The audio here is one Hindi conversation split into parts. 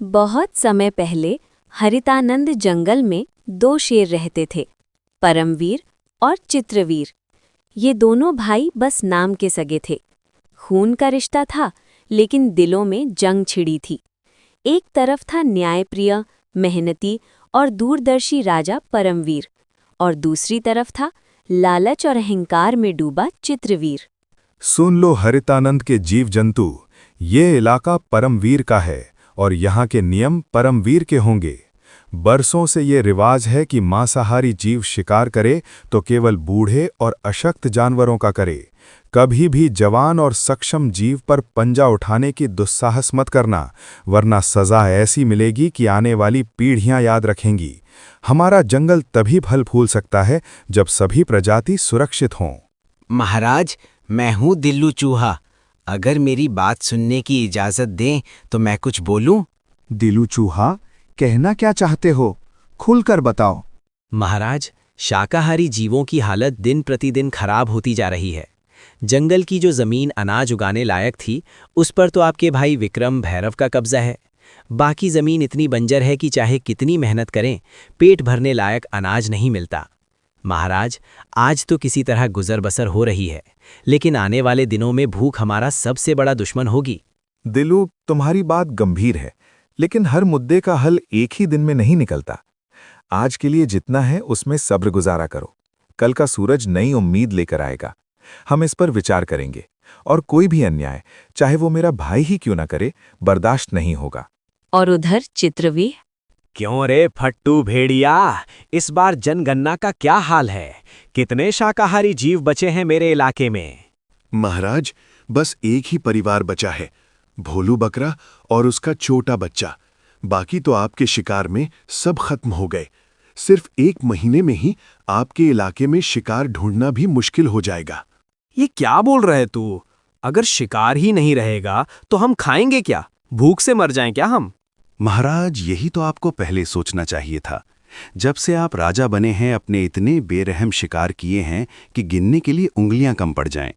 बहुत समय पहले हरितानंद जंगल में दो शेर रहते थे, परमवीर और चित्रवीर। ये दोनों भाई बस नाम के सगे थे। खून का रिश्ता था, लेकिन दिलों में जंग छिड़ी थी। एक तरफ था न्यायप्रिय, मेहनती और दूरदर्शी राजा परमवीर, और दूसरी तरफ था लालच और अहंकार में डूबा चित्रवीर। सुन लो हरितानंद के जीव जंतु, ये इलाका परमवीर का है और यहाँ के नियम परमवीर के होंगे। बरसों से ये रिवाज है कि मांसाहारी जीव शिकार करे तो केवल बूढ़े और अशक्त जानवरों का करे। कभी भी जवान और सक्षम जीव पर पंजा उठाने की दुस्साहस मत करना, वरना सजा ऐसी मिलेगी कि आने वाली पीढ़ियां याद रखेंगी। हमारा जंगल तभी फल फूल सकता है जब सभी प्रजाति सुरक्षित हों। महाराज, मैं हूँ दिल्लू चूहा। अगर मेरी बात सुनने की इजाजत दें तो मैं कुछ बोलूं? दिलू चूहा, कहना क्या चाहते हो? खुलकर बताओ। महाराज, शाकाहारी जीवों की हालत दिन प्रतिदिन खराब होती जा रही है। जंगल की जो जमीन अनाज उगाने लायक थी, उस पर तो आपके भाई विक्रम भैरव का कब्जा है। बाकी जमीन इतनी बंजर है कि चाहे कितनी मेहनत करें, पेट भरने लायक अनाज नहीं मिलता। महाराज, आज तो किसी तरह गुजर बसर हो रही है, लेकिन आने वाले दिनों में भूख हमारा सबसे बड़ा दुश्मन होगी। दिलू, तुम्हारी बात गंभीर है, लेकिन हर मुद्दे का हल एक ही दिन में नहीं निकलता। आज के लिए जितना है उसमें सब्र गुजारा करो। कल का सूरज नई उम्मीद लेकर आएगा। हम इस पर विचार करेंगे, और कोई भी अन्याय, चाहे वो मेरा भाई ही क्यों ना करे, बर्दाश्त नहीं होगा। और उधर चित्रवीर। क्यों रे फट्टू भेड़िया, इस बार जनगणना का क्या हाल है? कितने शाकाहारी जीव बचे हैं मेरे इलाके में? महाराज, बस एक ही परिवार बचा है, भोलू बकरा और उसका छोटा बच्चा। बाकी तो आपके शिकार में सब खत्म हो गए। सिर्फ एक महीने में ही आपके इलाके में शिकार ढूंढना भी मुश्किल हो जाएगा। ये क्या बोल रहे तू? अगर शिकार ही नहीं रहेगा तो हम खाएंगे क्या? भूख से मर जाएं क्या हम? महाराज, यही तो आपको पहले सोचना चाहिए था। जब से आप राजा बने हैं, अपने इतने बेरहम शिकार किए हैं कि गिनने के लिए उंगलियां कम पड़ जाएं।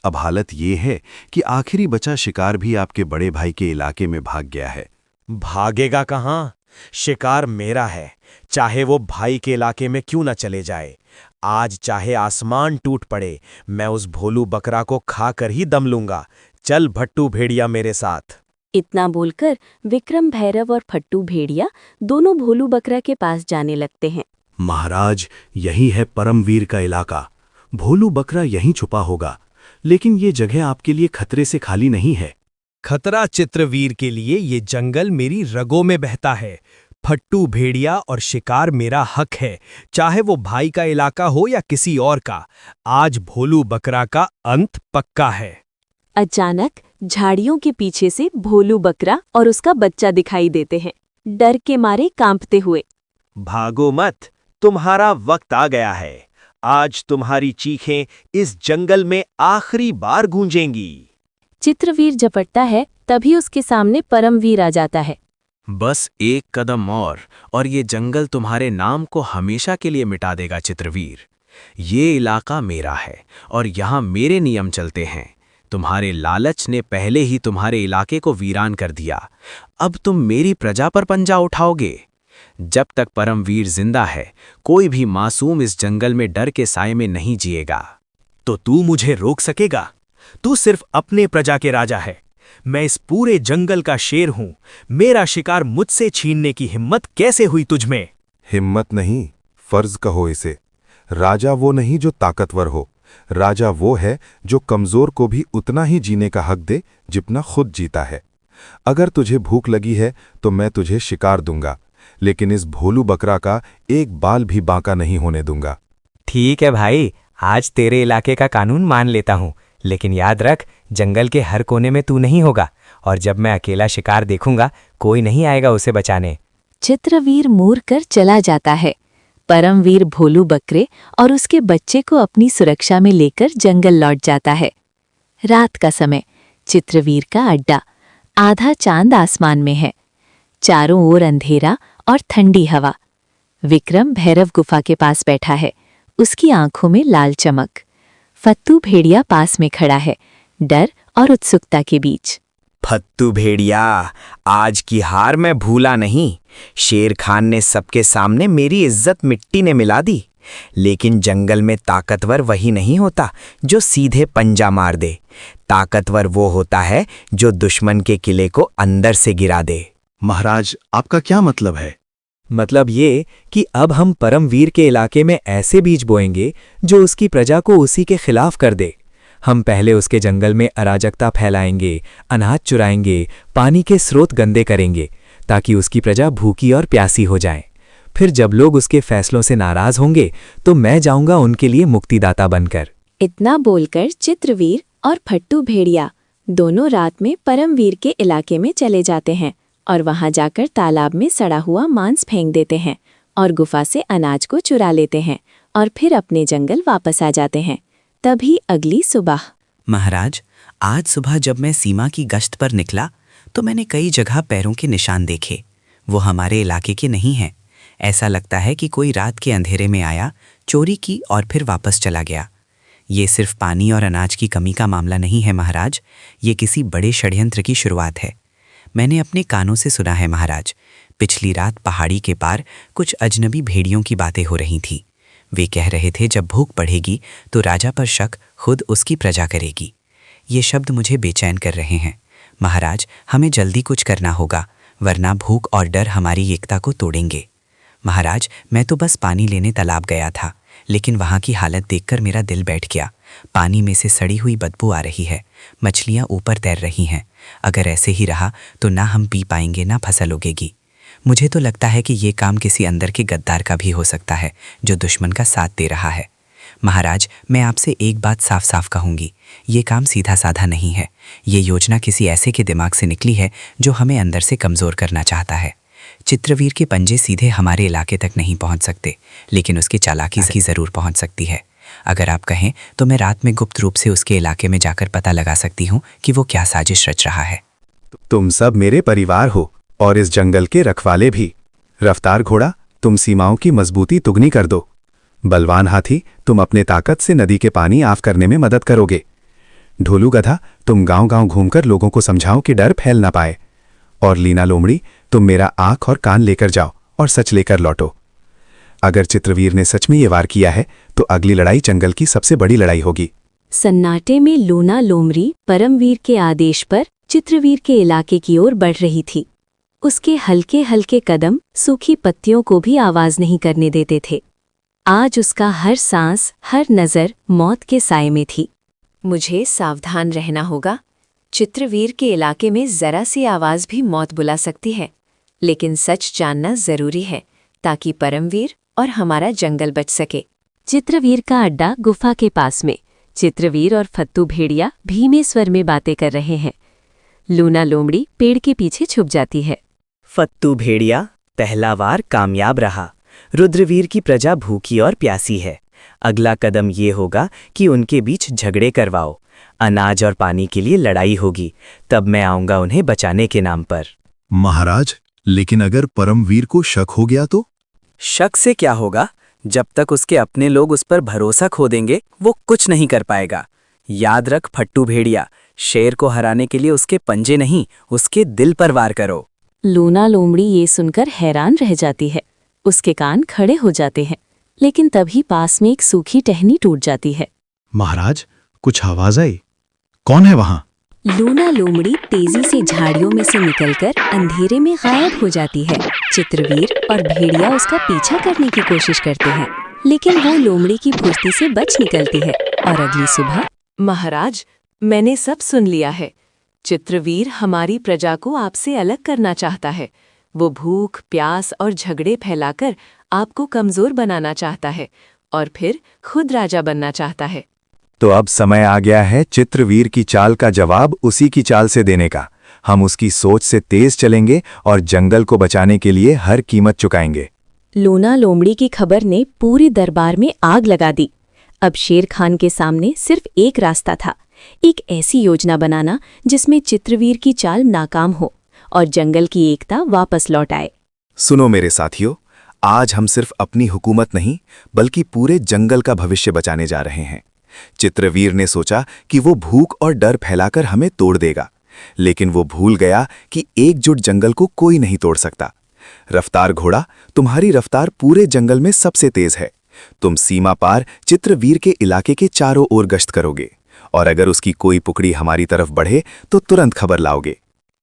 अब हालत ये है कि आखिरी बचा शिकार भी आपके बड़े भाई के इलाके में भाग गया है। भागेगा कहाँ? शिकार मेरा है, चाहे वो भाई के इलाके में क्यों न चले जाए। आज चाहे आसमान टूट पड़े, मैं उस भोलू बकरा को खाकर ही दम लूंगा। चल भट्टू भेड़िया मेरे साथ। इतना बोलकर विक्रम भैरव और फट्टू भेड़िया दोनों भोलू बकरा के पास जाने लगते हैं। महाराज, यही है परमवीर का इलाका। भोलू बकरा यहीं छुपा होगा, लेकिन ये जगह आपके लिए खतरे से खाली नहीं है। खतरा चित्रवीर के लिए ये जंगल मेरी रगों में बहता है। फट्टू भेड़िया और शिकार मेरा हक है, चाहे वो भाई का इलाका हो या किसी और का। आज भोलू बकरा का अंत पक्का है। अचानक झाड़ियों के पीछे से भोलू बकरा और उसका बच्चा दिखाई देते हैं, डर के मारे कांपते हुए। भागो मत, तुम्हारा वक्त आ गया है। आज तुम्हारी चीखें इस जंगल में आखिरी बार गूंजेंगी। चित्रवीर झपटता है, तभी उसके सामने परमवीर आ जाता है। बस एक कदम और ये जंगल तुम्हारे नाम को हमेशा के लिए मिटा देगा चित्रवीर। ये इलाका मेरा है और यहाँ मेरे नियम चलते हैं। तुम्हारे लालच ने पहले ही तुम्हारे इलाके को वीरान कर दिया। अब तुम मेरी प्रजा पर पंजा उठाओगे। जब तक परमवीर जिंदा है, कोई भी मासूम इस जंगल में डर के साए में नहीं जिएगा। तो तू मुझे रोक सकेगा? तू सिर्फ अपने प्रजा के राजा है। मैं इस पूरे जंगल का शेर हूं। मेरा शिकार मुझसे छीनने की हिम्मत कैसे हुई तुझमें? हिम्मत नहीं, फर्ज कहो इसे। राजा वो नहीं जो ताकतवर हो, राजा वो है जो कमजोर को भी उतना ही जीने का हक दे जितना खुद जीता है। अगर तुझे भूख लगी है तो मैं तुझे शिकार दूंगा, लेकिन इस भोलू बकरा का एक बाल भी बांका नहीं होने दूंगा। ठीक है भाई, आज तेरे इलाके का कानून मान लेता हूँ, लेकिन याद रख, जंगल के हर कोने में तू नहीं होगा, और जब मैं अकेला शिकार देखूंगा, कोई नहीं आएगा उसे बचाने। चित्रवीर मूर कर चला जाता है। परमवीर भोलू बकरे और उसके बच्चे को अपनी सुरक्षा में लेकर जंगल लौट जाता है। रात का समय, चित्रवीर का अड्डा। आधा चांद आसमान में है, चारों ओर अंधेरा और ठंडी हवा। विक्रम भैरव गुफा के पास बैठा है, उसकी आंखों में लाल चमक। फट्टू भेड़िया पास में खड़ा है, डर और उत्सुकता के बीच। फत्तू भेड़िया, आज की हार मैं भूला नहीं। शेर खान ने सबके सामने मेरी इज्जत मिट्टी ने मिला दी। लेकिन जंगल में ताकतवर वही नहीं होता जो सीधे पंजा मार दे। ताकतवर वो होता है जो दुश्मन के किले को अंदर से गिरा दे। महाराज, आपका क्या मतलब है? मतलब ये कि अब हम परमवीर के इलाके में ऐसे बीज बोएंगे जो उसकी प्रजा को उसी के खिलाफ कर दे। हम पहले उसके जंगल में अराजकता फैलाएंगे, अनाज चुराएंगे, पानी के स्रोत गंदे करेंगे, ताकि उसकी प्रजा भूखी और प्यासी हो जाए। फिर जब लोग उसके फैसलों से नाराज होंगे तो मैं जाऊंगा उनके लिए मुक्तिदाता बनकर। इतना बोलकर चित्रवीर और फट्टू भेड़िया दोनों रात में परमवीर के इलाके में चले जाते हैं और वहां जाकर तालाब में सड़ा हुआ मांस फेंक देते हैं और गुफा से अनाज को चुरा लेते हैं और फिर अपने जंगल वापस आ जाते हैं। तभी अगली सुबह। महाराज, आज सुबह जब मैं सीमा की गश्त पर निकला तो मैंने कई जगह पैरों के निशान देखे। वो हमारे इलाके के नहीं हैं। ऐसा लगता है कि कोई रात के अंधेरे में आया, चोरी की और फिर वापस चला गया। ये सिर्फ पानी और अनाज की कमी का मामला नहीं है महाराज, ये किसी बड़े षड्यंत्र की शुरुआत है। मैंने अपने कानों से सुना है महाराज, पिछली रात पहाड़ी के पार कुछ अजनबी भेड़ियों की बातें हो रही थीं। वे कह रहे थे जब भूख बढ़ेगी तो राजा पर शक खुद उसकी प्रजा करेगी। ये शब्द मुझे बेचैन कर रहे हैं। महाराज, हमें जल्दी कुछ करना होगा, वरना भूख और डर हमारी एकता को तोड़ेंगे। महाराज, मैं तो बस पानी लेने तालाब गया था, लेकिन वहाँ की हालत देखकर मेरा दिल बैठ गया। पानी में से सड़ी हुई बदबू आ रही है, मछलियाँ ऊपर तैर रही हैं। अगर ऐसे ही रहा तो ना हम पी पाएंगे ना फसल उगेगी। मुझे तो लगता है कि ये काम किसी अंदर के गद्दार का भी हो सकता है जो दुश्मन का साथ दे रहा है। महाराज, मैं आपसे एक बात साफ साफ कहूँगी, ये काम सीधा साधा नहीं है। ये योजना किसी ऐसे के दिमाग से निकली है जो हमें अंदर से कमज़ोर करना चाहता है। चित्रवीर के पंजे सीधे हमारे इलाके तक नहीं पहुंच सकते, लेकिन उसकी चालाकी से ज़रूर पहुंच सकती है। अगर आप कहें तो मैं रात में गुप्त रूप से उसके इलाके में जाकर पता लगा सकती हूं कि वो क्या साजिश रच रहा है। तुम सब मेरे परिवार हो और इस जंगल के रखवाले भी। रफ्तार घोड़ा, तुम सीमाओं की मजबूती दुगनी कर दो। बलवान हाथी, तुम अपने ताकत से नदी के पानी आफ करने में मदद करोगे। ढोलू गधा, तुम गांव-गांव घूमकर लोगों को समझाओ कि डर फैल ना पाए। और लीना लोमड़ी, तुम मेरा आंख और कान लेकर जाओ और सच लेकर लौटो। अगर चित्रवीर ने सच में ये वार किया है तो अगली लड़ाई जंगल की सबसे बड़ी लड़ाई होगी। सन्नाटे में लूना लोमड़ी परमवीर के आदेश पर चित्रवीर के इलाके की ओर बढ़ रही थी। उसके हल्के हल्के कदम सूखी पत्तियों को भी आवाज नहीं करने देते थे। आज उसका हर सांस, हर नज़र मौत के साए में थी। मुझे सावधान रहना होगा। चित्रवीर के इलाके में जरा सी आवाज भी मौत बुला सकती है, लेकिन सच जानना जरूरी है ताकि परमवीर और हमारा जंगल बच सके। चित्रवीर का अड्डा गुफा के पास में। चित्रवीर और फत्तू भेड़िया भीमे स्वर में बातें कर रहे हैं। लूना लोमड़ी पेड़ के पीछे छुप जाती है। फत्तू भेड़िया, पहला वार कामयाब रहा। रुद्रवीर की प्रजा भूखी और प्यासी है। अगला कदम ये होगा कि उनके बीच झगड़े करवाओ। अनाज और पानी के लिए लड़ाई होगी, तब मैं आऊंगा उन्हें बचाने के नाम पर। महाराज, लेकिन अगर परमवीर को शक हो गया तो? शक से क्या होगा? जब तक उसके अपने लोग उस पर भरोसा खो देंगे वो कुछ नहीं कर पाएगा। याद रख फट्टू भेड़िया, शेर को हराने के लिए उसके पंजे नहीं, उसके दिल पर वार करो। लूना लोमड़ी ये सुनकर हैरान रह जाती है। उसके कान खड़े हो जाते हैं, लेकिन तभी पास में एक सूखी टहनी टूट जाती है। महाराज, कुछ आवाज आई। कौन है वहां? लूना लोमड़ी तेजी से झाड़ियों में से निकलकर अंधेरे में गायब हो जाती है। चित्रवीर और भेड़िया उसका पीछा करने की कोशिश करते हैं, लेकिन वो लोमड़ी की फुर्ती से बच निकलती है। और अगली सुबह, महाराज, मैंने सब सुन लिया है। चित्रवीर हमारी प्रजा को आपसे अलग करना चाहता है। वो भूख, प्यास और झगड़े फैलाकर आपको कमजोर बनाना चाहता है और फिर खुद राजा बनना चाहता है। तो अब समय आ गया है चित्रवीर की चाल का जवाब उसी की चाल से देने का। हम उसकी सोच से तेज चलेंगे और जंगल को बचाने के लिए हर कीमत चुकाएंगे। लूना लोमड़ी की खबर ने पूरे दरबार में आग लगा दी। अब शेर खान के सामने सिर्फ एक रास्ता था, एक ऐसी योजना बनाना जिसमें चित्रवीर की चाल नाकाम हो और जंगल की एकता वापस लौट आए। सुनो मेरे साथियों, आज हम सिर्फ अपनी हुकूमत नहीं बल्कि पूरे जंगल का भविष्य बचाने जा रहे हैं। चित्रवीर ने सोचा कि वो भूख और डर फैलाकर हमें तोड़ देगा, लेकिन वो भूल गया कि एकजुट जंगल को कोई नहीं तोड़ सकता। रफ्तार घोड़ा, तुम्हारी रफ्तार पूरे जंगल में सबसे तेज है। तुम सीमा पार चित्रवीर के इलाके के चारों ओर गश्त करोगे, और अगर उसकी कोई पुकड़ी हमारी तरफ बढ़े तो तुरंत खबर लाओगे।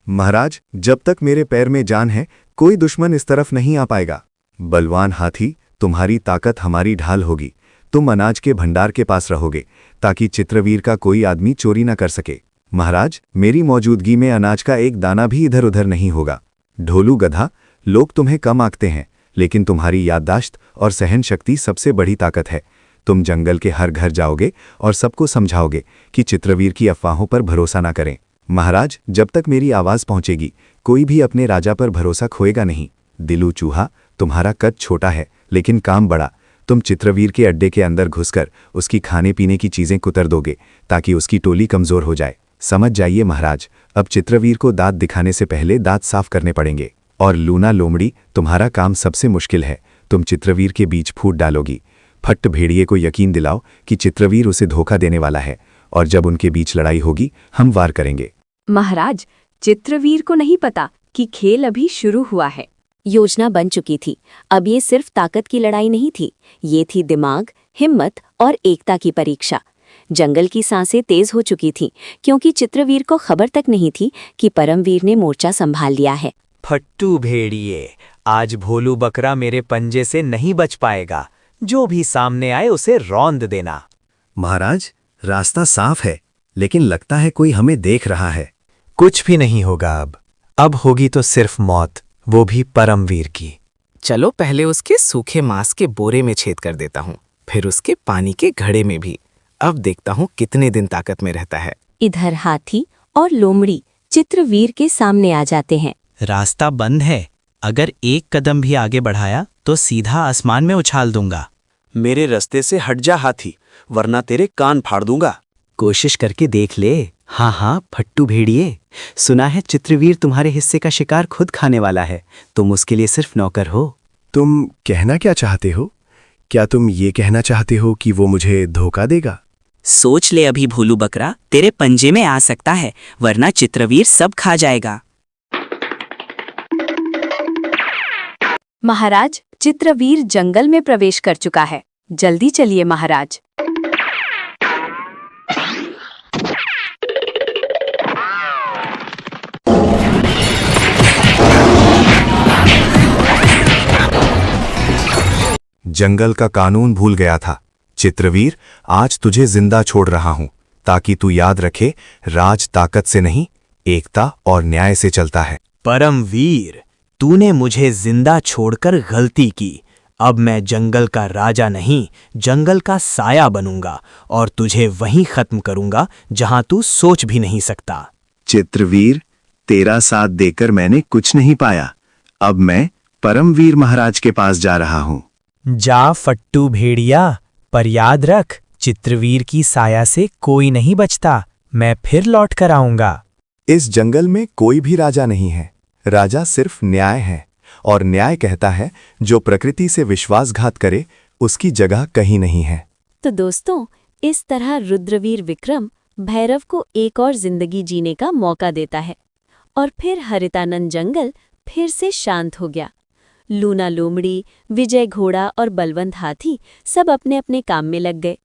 महाराज, जब तक मेरे पैर में जान है, कोई दुश्मन इस तरफ नहीं आ पाएगा। बलवान हाथी, तुम्हारी ताकत हमारी ढाल होगी। तुम अनाज के भंडार के पास रहोगे ताकि चित्रवीर का कोई आदमी चोरी न कर सके। महाराज, मेरी मौजूदगी में अनाज का एक दाना भी इधर उधर नहीं होगा। ढोलू गधा, लोग तुम्हें कम आंकते हैं, लेकिन तुम्हारी याददाश्त और सहन शक्ति सबसे बड़ी ताकत है। तुम जंगल के हर घर जाओगे और सबको समझाओगे कि चित्रवीर की अफवाहों पर भरोसा ना करें। महाराज, जब तक मेरी आवाज़ पहुंचेगी, कोई भी अपने राजा पर भरोसा खोएगा नहीं। दिलू चूहा, तुम्हारा कद छोटा है लेकिन काम बड़ा। तुम चित्रवीर के अड्डे के अंदर घुसकर उसकी खाने पीने की चीज़ें कुतर दोगे ताकि उसकी टोली कमज़ोर हो जाए। समझ जाइए महाराज, अब चित्रवीर को दांत दिखाने से पहले दांत साफ करने पड़ेंगे। और लूना लोमड़ी, तुम्हारा काम सबसे मुश्किल है। तुम चित्रवीर के बीच फूट डालोगी। फट्ट भेड़िए को यकीन दिलाओ कि चित्रवीर उसे धोखा देने वाला है, और जब उनके बीच लड़ाई होगी हम वार करेंगे। महाराज, चित्रवीर को नहीं पता कि खेल अभी शुरू हुआ है। योजना बन चुकी थी। अब ये सिर्फ ताकत की लड़ाई नहीं थी, ये थी दिमाग, हिम्मत और एकता की परीक्षा। जंगल की सांसें तेज हो चुकी थीं, क्योंकि चित्रवीर को खबर तक नहीं थी कि परमवीर ने मोर्चा संभाल लिया है। फट्टू भेड़िए, आज भोलू बकरा मेरे पंजे से नहीं बच पाएगा। जो भी सामने आए उसे रौंद देना। महाराज, रास्ता साफ है, लेकिन लगता है कोई हमें देख रहा है। कुछ भी नहीं होगा अब होगी तो सिर्फ मौत, वो भी परमवीर की। चलो पहले उसके सूखे मांस के बोरे में छेद कर देता हूँ, फिर उसके पानी के घड़े में भी। अब देखता हूँ कितने दिन ताकत में रहता है। इधर हाथी और लोमड़ी चित्रवीर के सामने आ जाते हैं। रास्ता बंद है, अगर एक कदम भी आगे बढ़ाया तो सीधा आसमान में उछाल दूंगा। मेरे रास्ते से हट जा हाथी, वरना तेरे कान फाड़ दूंगा। कोशिश करके देख ले। हाँ हाँ फट्टू भेड़िए, सुना है चित्रवीर तुम्हारे हिस्से का शिकार खुद खाने वाला है। तुम उसके लिए सिर्फ नौकर हो। तुम कहना क्या चाहते हो? क्या तुम ये कहना चाहते हो कि वो मुझे धोखा देगा? सोच ले अभी भोलू बकरा, तेरे पंजे में आ सकता है, वरना चित्रवीर सब खा जाएगा। महाराज, चित्रवीर जंगल में प्रवेश कर चुका है। जल्दी चलिए महाराज। जंगल का कानून भूल गया था। चित्रवीर, आज तुझे जिंदा छोड़ रहा हूं, ताकि तू याद रखे, राज ताकत से नहीं, एकता और न्याय से चलता है। परमवीर, तूने मुझे जिंदा छोड़कर गलती की। अब मैं जंगल का राजा नहीं, जंगल का साया बनूंगा और तुझे वहीं खत्म करूंगा जहां तू सोच भी नहीं सकता। चित्रवीर, तेरा साथ देकर मैंने कुछ नहीं पाया। अब मैं परमवीर महाराज के पास जा रहा हूं। जा फट्टू भेड़िया, पर याद रख, चित्रवीर की साया से कोई नहीं बचता। मैं फिर लौट कर आऊंगा। इस जंगल में कोई भी राजा नहीं है। राजा सिर्फ न्याय है, और न्याय कहता है जो प्रकृति से विश्वासघात करे उसकी जगह कहीं नहीं है। तो दोस्तों, इस तरह रुद्रवीर विक्रम भैरव को एक और जिंदगी जीने का मौका देता है, और फिर हरितानंद जंगल फिर से शांत हो गया। लूना लोमड़ी, विजय घोड़ा और बलवंत हाथी सब अपने अपने काम में लग गए।